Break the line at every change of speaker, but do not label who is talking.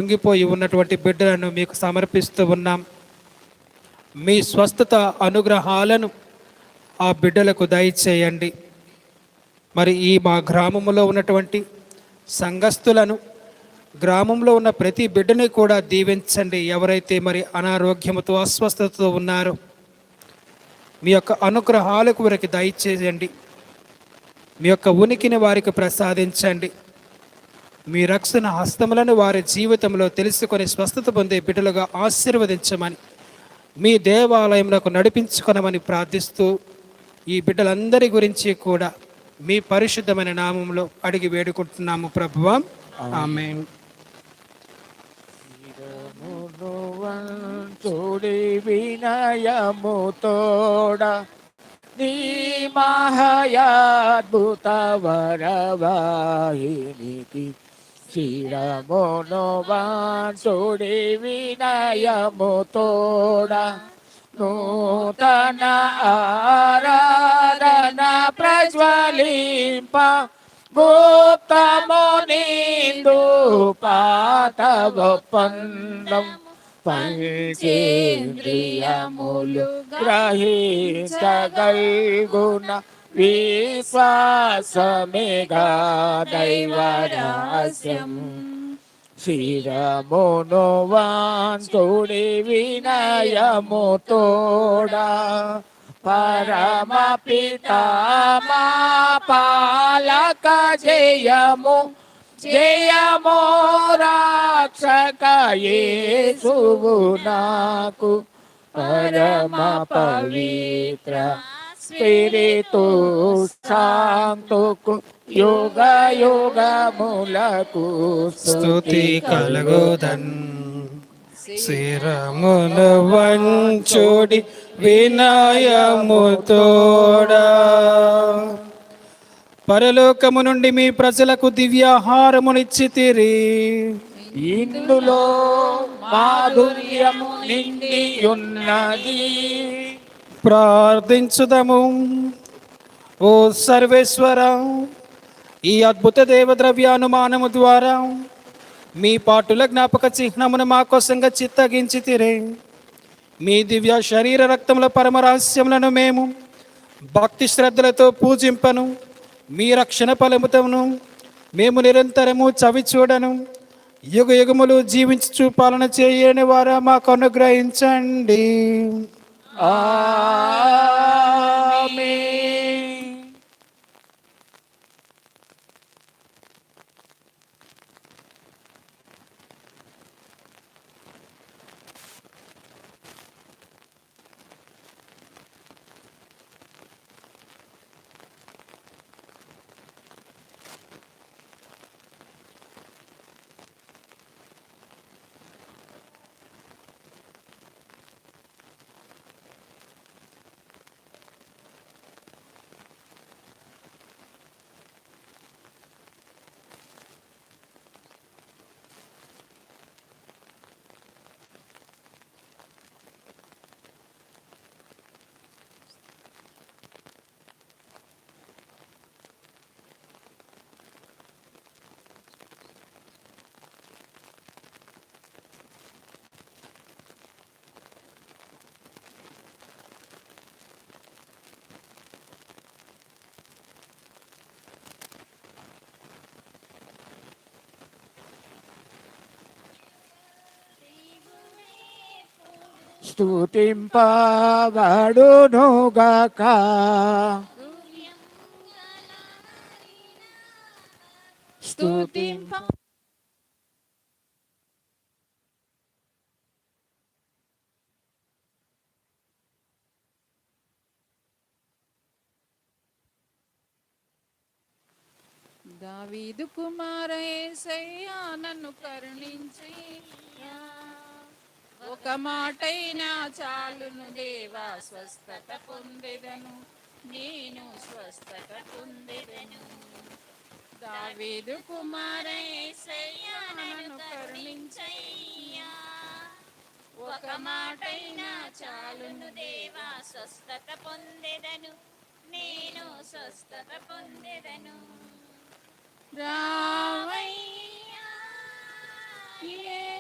కృంగిపోయి ఉన్నటువంటి బిడ్డలను మీకు సమర్పిస్తూ ఉన్నాం. మీ స్వస్థత అనుగ్రహాలను ఆ బిడ్డలకు దయచేయండి. మరి ఈ మా గ్రామంలో ఉన్నటువంటి సంఘస్థులను, గ్రామంలో ఉన్న ప్రతి బిడ్డని కూడా దీవించండి. ఎవరైతే మరి అనారోగ్యంతో అస్వస్థతతో ఉన్నారో మీ యొక్క అనుగ్రహాలకు వారికి దయచేయండి. మీ యొక్క ఉనికిని వారికి ప్రసాదించండి. మీ రక్షణ హస్తములను వారి జీవితంలో తెలుసుకొని స్వస్థత పొందే బిడ్డలుగా ఆశీర్వదించమని, మీ దేవాలయంలో నడిపించుకొనమని ప్రార్థిస్తూ ఈ బిడ్డలందరి గురించి కూడా మీ పరిశుద్ధమైన నామంలో అడిగి వేడుకుంటున్నాము ప్రభువా, ఆమేన్.
చూడి వినయముతోడ నీ మహాయాద్భుత వరవాహినికి శిరమును వాంచుడి వినయముతోడ నూతన ఆరాధన ప్రజ్వలింప గుప్తము నిందు పాతవొప్పందం పంచేంద్రియములు గ్రహించగల్గున విశ్వాసమేగా దైవరహస్యం శిరమును వాంతుడి వినయముతోడా పరమ పితా మా పాలక జయము జయమో రక్షక యేసువు నాకు పరమ పవిత్ర స్పిరితు శాంతుకు యుగ యుగములకు
స్తుతి కలుగుదన్. శిరమును వంచుడి వినయముతోడా పరలోకము నుండి మీ ప్రజలకు దివ్యాహారమునిచ్చితిరి.
ఇందులో మాధుర్యము నిండి ఉన్నది.
ప్రార్థించుదము. ఓ సర్వేశ్వర, ఈ అద్భుత దేవద్రవ్యానుమానము ద్వారా మీ పాటుల జ్ఞాపక చిహ్నమును మా కోసంగా చిత్తగించితిరే. మీ దివ్య శరీర రక్తముల పరమరహస్యములను మేము భక్తి శ్రద్ధలతో పూజింపను. మీ రక్షణ ఫలముతోను మేము నిరంతరము చవి చూడను. యుగ యుగములు జీవించు పాలన చేయని వారా మాకు అనుగ్రహించండి.
ఆమేన్. స్తుతింపబడునుగాక స్తుతింప
దావీదు కుమార యేసయ్యా నన్ను కరుణించయ్యా. ఒక మాటైనా చాలును దేవా, స్వస్థత పొందెదను, నేను స్వస్థత పొందెదను. దావీదు కుమార యేసయ్యా నన్ను కరుణించయ్యా. ఒక మాటైనా చాలును దేవా, స్వస్థత పొందెదను, నేను స్వస్థత పొందెదను. రావయ్యా ఏ